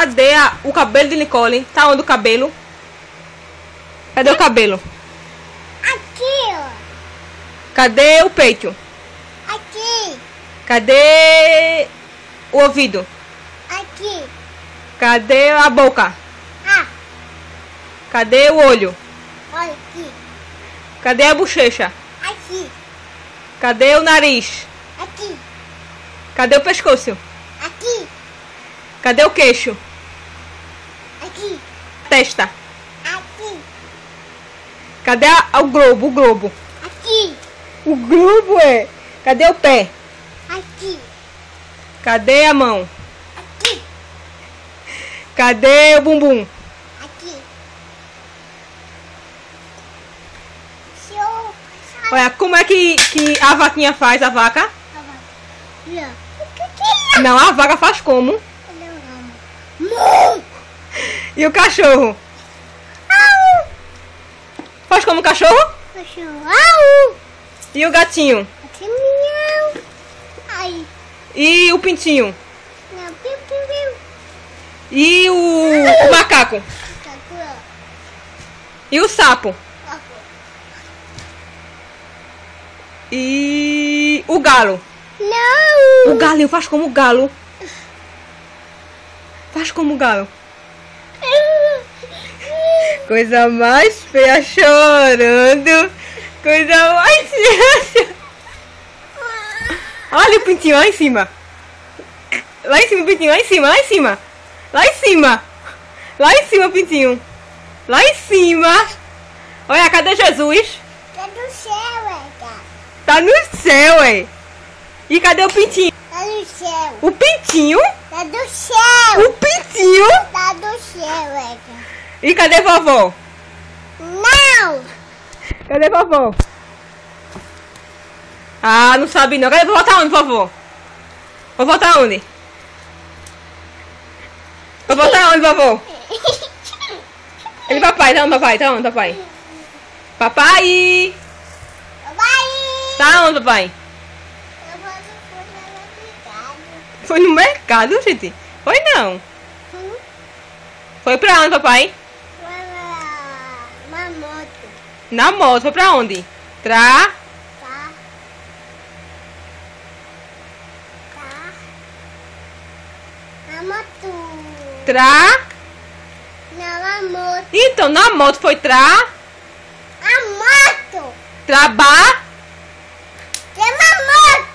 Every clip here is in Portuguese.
Cadê o cabelo de Nicole? Tá onde o cabelo? Cadê o cabelo? Aqui, ó. Cadê o peito? Aqui. Cadê o ouvido? Aqui. Cadê a boca? Ah, Cadê o olho? olha aqui. Cadê a bochecha? Aqui. Cadê o nariz? Aqui. Cadê o pescoço? Aqui. Cadê o queixo? Aqui. Testa. Aqui. Cadê o globo? O globo. Aqui. O globo é. Cadê o pé? Aqui. Cadê a mão? Aqui. Cadê o bumbum? Aqui. Show. Olha, como é que a vaquinha faz, a vaca? Não. O que Não, a vaca faz como? Não. E o cachorro? Au. Faz como o cachorro? Cachorro. Au. E o gatinho? Aqui, miau. Ai. E o pintinho? Não. Piu, piu, piu. E o macaco? Cachorro. E o sapo? Ó. E o galo? Não. O galinho faz como o galo? Faz como o galo? Coisa mais feia, chorando. Coisa mais feia. Olha o pintinho lá em cima. Lá em cima o pintinho, lá em cima, lá em cima. Lá em cima. Lá em cima o pintinho. Lá em cima. Olha, cadê Jesus? Tá do céu, Ega. Tá no céu, ué. E cadê o pintinho? Tá do céu. O pintinho? Tá do céu. O pintinho? Tá do céu, Ega. E cadê vovó? Não. Cadê vovó? Ah, não sabe não. Cadê vovó? Tá onde, vovó? Vovó tá onde? Vovó tá onde, vovó? Ele papai, tá onde, papai? Tá onde, papai? Papai! Vai. Tá onde, papai? Eu vou no Foi no mercado, gente? Foi não. Foi pra onde, papai? Uma moto. Na moto. Foi pra onde? Tá. A moto. Não, a moto. Então, na moto foi A moto. Traba. Tem uma moto.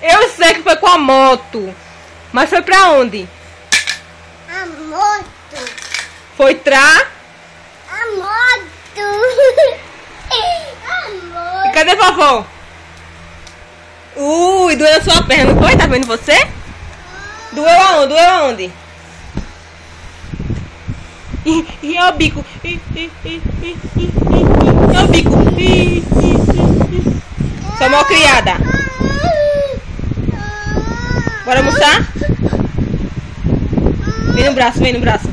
Eu sei que foi com a moto. Mas foi pra onde? A moto. Foi A moto. A moto. E cadê vovó? Doeu a sua perna, não foi? Tá vendo você? Doeu aonde? Doeu aonde? E é o bico. É o bico. Sou mal criada. Bora almoçar? Vem no braço, vem no braço.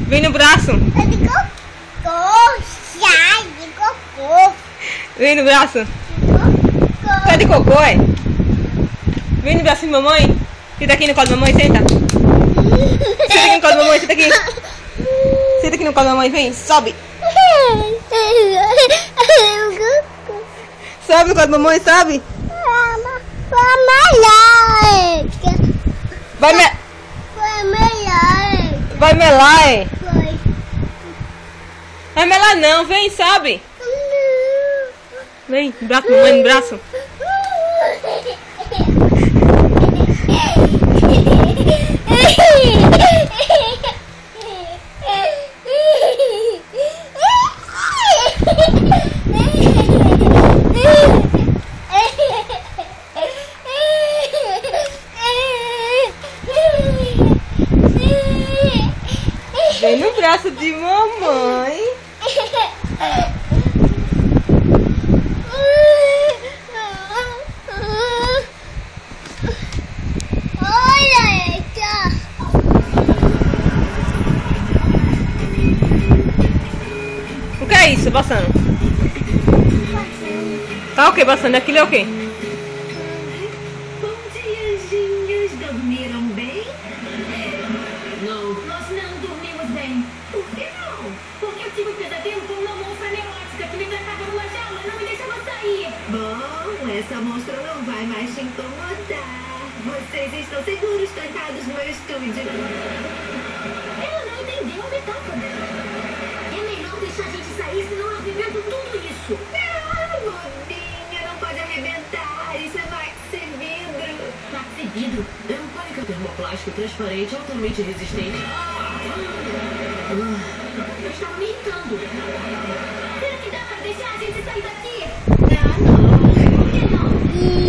Vem no braço. É de cocô. Sai de cocô. Vem no braço. Cocô. Tá de cocô, é? Vem no braço de mamãe. Senta aqui no colo da mamãe, senta. Senta aqui no colo da mamãe, senta aqui. Senta aqui no colo da mamãe, vem, sobe. Sobe no colo da mamãe, sobe. Vai Vai melar, é? Vai melar não, vem, sobe. Vem, no braço, mamãe, no braço. Vem no braço de mamãe. Olha, Eca. O que é isso, passando? Tá o que, passando? Aquilo é o quê? Bom dia, Ginhas. Dormiram bem? te incomodar. Vocês estão seguros trancados no meu estúdio. Ela não entendeu a metáfora. É melhor deixar a gente sair, senão eu arrebento tudo isso. Ah, bobinha, não pode arrebentar. Isso é maxi vidro. Maxi vidro? É um pânico termoplástico transparente altamente resistente. Eu estava me irritando. Será que dá pra deixar a gente sair daqui? Ah, não. Por que não?